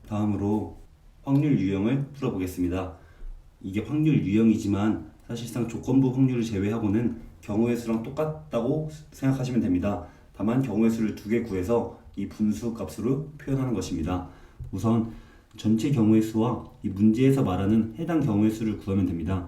다음으로 확률 유형을 풀어보겠습니다. 이게 확률 유형이지만 사실상 조건부 확률을 제외하고는 경우의 수랑 똑같다고 생각하시면 됩니다. 다만 경우의 수를 두 개 구해서 이 분수 값으로 표현하는 것입니다. 우선 전체 경우의 수와 이 문제에서 말하는 해당 경우의 수를 구하면 됩니다.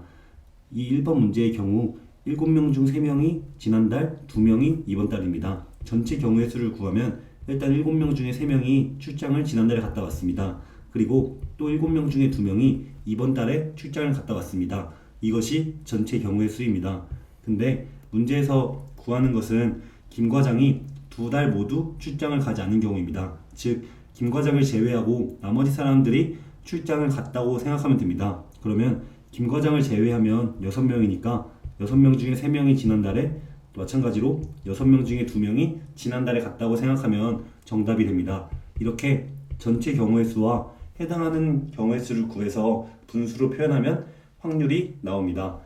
이 1번 문제의 경우 7명 중 3명이 지난달, 2명이 이번 달입니다. 전체 경우의 수를 구하면 일단 7명 중에 3명이 출장을 지난달에 갔다 왔습니다. 그리고 또 7명 중에 2명이 이번 달에 출장을 갔다 왔습니다. 이것이 전체 경우의 수입니다. 근데 문제에서 구하는 것은 김 과장이 2달 모두 출장을 가지 않은 경우입니다. 즉, 김 과장을 제외하고 나머지 사람들이 출장을 갔다고 생각하면 됩니다. 그러면 김 과장을 제외하면 6명이니까 6명 중에 3명이 지난달에, 또 마찬가지로 6명 중에 2명이 지난달에 갔다고 생각하면 정답이 됩니다. 이렇게 전체 경우의 수와 해당하는 경우의 수를 구해서 분수로 표현하면 확률이 나옵니다.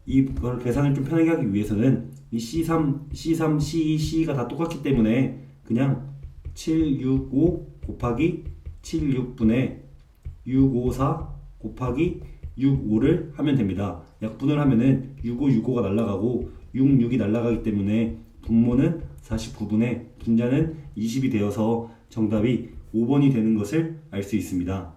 이걸 계산을 좀 편하게 하기 위해서는 이 C3, C2, C가 다 똑같기 때문에 그냥 765 곱하기 76분의 654 곱하기 65를 하면 됩니다. 약분을 하면은 65가 날아가고 66이 날아가기 때문에 분모는 49분의 분자는 20이 되어서 정답이 5번이 되는 것을 알 수 있습니다.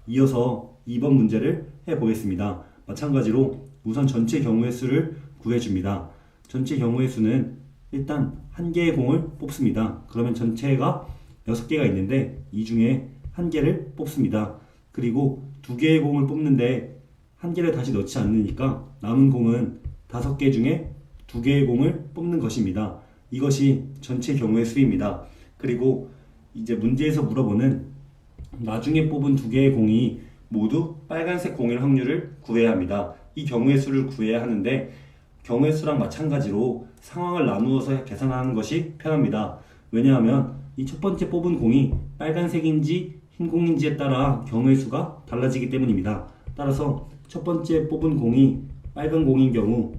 이어서 2번 문제를 해보겠습니다. 마찬가지로 우선 전체 경우의 수를 구해줍니다. 전체 경우의 수는 일단 한 개의 공을 뽑습니다. 그러면 전체가 6개가 있는데 이 중에 한 개를 뽑습니다. 그리고 2개의 공을 뽑는데 한 개를 다시 넣지 않으니까 남은 공은 5개 중에 2개의 공을 뽑는 것입니다. 이것이 전체 경우의 수입니다. 그리고 이제 문제에서 물어보는 나중에 뽑은 2개의 공이 모두 빨간색 공일 확률을 구해야 합니다. 이 경우의 수를 구해야 하는데 경우의 수랑 마찬가지로 상황을 나누어서 계산하는 것이 편합니다. 왜냐하면 이 첫 번째 뽑은 공이 빨간색인지 흰 공인지에 따라 경우의 수가 달라지기 때문입니다. 따라서 첫 번째 뽑은 공이 빨간 공인 경우,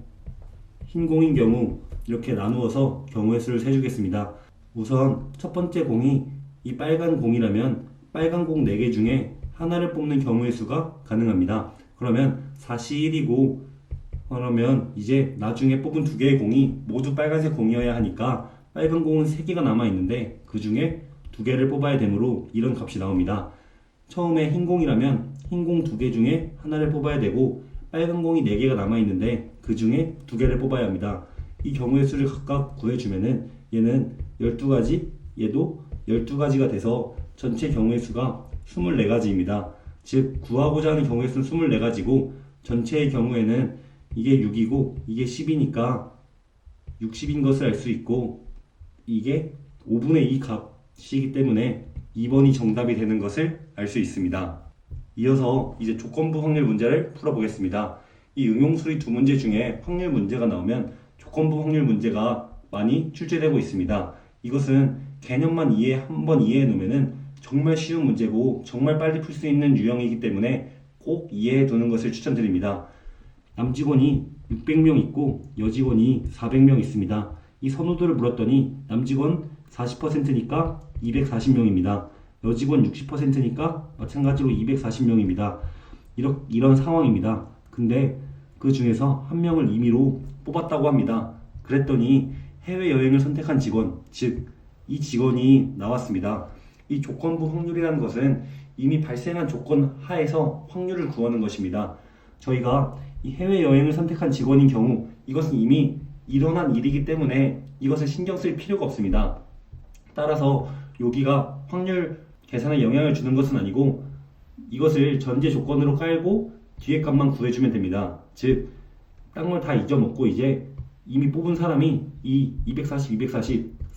흰 공인 경우 이렇게 나누어서 경우의 수를 세주겠습니다. 우선 첫 번째 공이 이 빨간 공이라면 빨간 공 4개 중에 하나를 뽑는 경우의 수가 가능합니다. 그러면 4시1이고 그러면 이제 나중에 뽑은 2개의 공이 모두 빨간색 공이어야 하니까 빨간 공은 3개가 남아있는데 그 중에 2개를 뽑아야 되므로 이런 값이 나옵니다. 처음에 흰 공이라면 흰 공 2개 중에 하나를 뽑아야 되고 빨간 공이 4개가 남아있는데 그 중에 2개를 뽑아야 합니다. 이 경우의 수를 각각 구해주면은 얘는 12가지, 얘도 12가지가 돼서 전체 경우의 수가 24가지입니다. 즉 구하고자 하는 경우의 수는 24가지고 전체의 경우에는 이게 6이고 이게 10이니까 60인 것을 알 수 있고 이게 5분의 2 값이기 때문에 2번이 정답이 되는 것을 알 수 있습니다. 이어서 이제 조건부 확률 문제를 풀어보겠습니다. 이 응용수리 2문제 중에 확률 문제가 나오면 조건부 확률 문제가 많이 출제되고 있습니다. 이것은 개념만 한번 이해해 놓으면 정말 쉬운 문제고 정말 빨리 풀 수 있는 유형이기 때문에 꼭 이해해 두는 것을 추천드립니다. 남직원이 600명 있고 여직원이 400명 있습니다. 이 선호도를 물었더니 남직원 40%니까 240명입니다. 여직원 60%니까 마찬가지로 240명입니다. 이런 상황입니다. 근데 그 중에서 한 명을 임의로 뽑았다고 합니다. 그랬더니 해외여행을 선택한 직원, 즉 이 직원이 나왔습니다. 이 조건부 확률이라는 것은 이미 발생한 조건 하에서 확률을 구하는 것입니다. 저희가 이 해외여행을 선택한 직원인 경우 이것은 이미 일어난 일이기 때문에 이것을 신경 쓸 필요가 없습니다. 따라서 여기가 확률 계산에 영향을 주는 것은 아니고 이것을 전제 조건으로 깔고 뒤에 값만 구해주면 됩니다. 즉 딴 걸 다 잊어먹고 이제 이미 뽑은 사람이 이 240,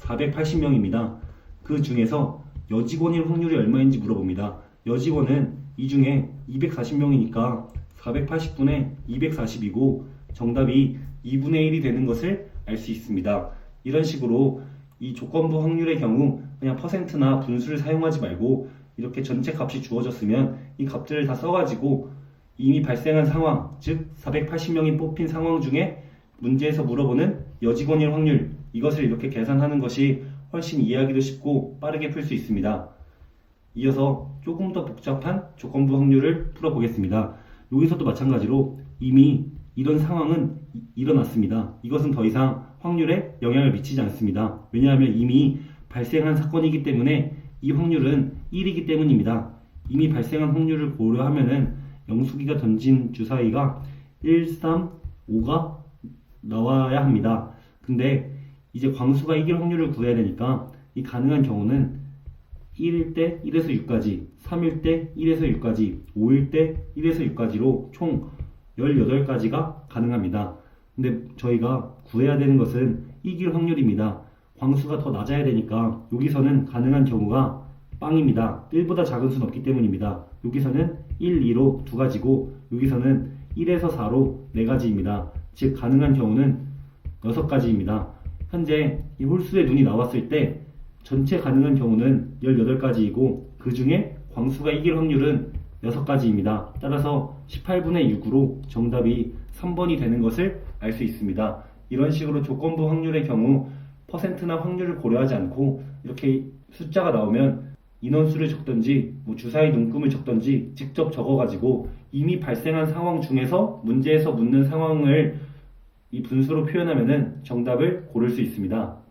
480명입니다. 그 중에서 여직원일 확률이 얼마인지 물어봅니다. 여직원은 이 중에 240명이니까 480분의 240이고 정답이 2분의 1이 되는 것을 알 수 있습니다. 이런 식으로 이 조건부 확률의 경우 그냥 퍼센트나 분수를 사용하지 말고 이렇게 전체 값이 주어졌으면 이 값들을 다 써가지고 이미 발생한 상황, 즉 480명이 뽑힌 상황 중에 문제에서 물어보는 여직원일 확률, 이것을 이렇게 계산하는 것이 훨씬 이해하기도 쉽고 빠르게 풀 수 있습니다. 이어서 조금 더 복잡한 조건부 확률을 풀어보겠습니다. 여기서도 마찬가지로 이미 이런 상황은 일어났습니다. 이것은 더 이상 확률에 영향을 미치지 않습니다. 왜냐하면 이미 발생한 사건이기 때문에 이 확률은 1이기 때문입니다. 이미 발생한 확률을 고려하면은 영숙이가 던진 주사위가 1, 3, 5가 나와야 합니다. 근데 이제 광수가 이길 확률을 구해야 되니까 이 가능한 경우는 1일 때 1에서 6까지, 3일 때 1에서 6까지, 5일 때 1에서 6까지로 총 18가지가 가능합니다. 근데 저희가 구해야 되는 것은 이길 확률입니다. 광수가 더 낮아야 되니까 여기서는 가능한 경우가 빵입니다. 1보다 작은 수는 없기 때문입니다. 여기서는 1, 2로 2가지고 여기서는 1에서 4로 4가지입니다. 즉 가능한 경우는 6가지입니다. 현재 이 홀수의 눈이 나왔을 때 전체 가능한 경우는 18가지이고 그 중에 광수가 이길 확률은 6가지입니다. 따라서 18분의 6으로 정답이 3번이 되는 것을 알 수 있습니다. 이런 식으로 조건부 확률의 경우 퍼센트나 확률을 고려하지 않고 이렇게 숫자가 나오면 인원수를 적든지 주사위 눈금을 적든지 직접 적어가지고 이미 발생한 상황 중에서 문제에서 묻는 상황을 이 분수로 표현하면은 정답을 고를 수 있습니다.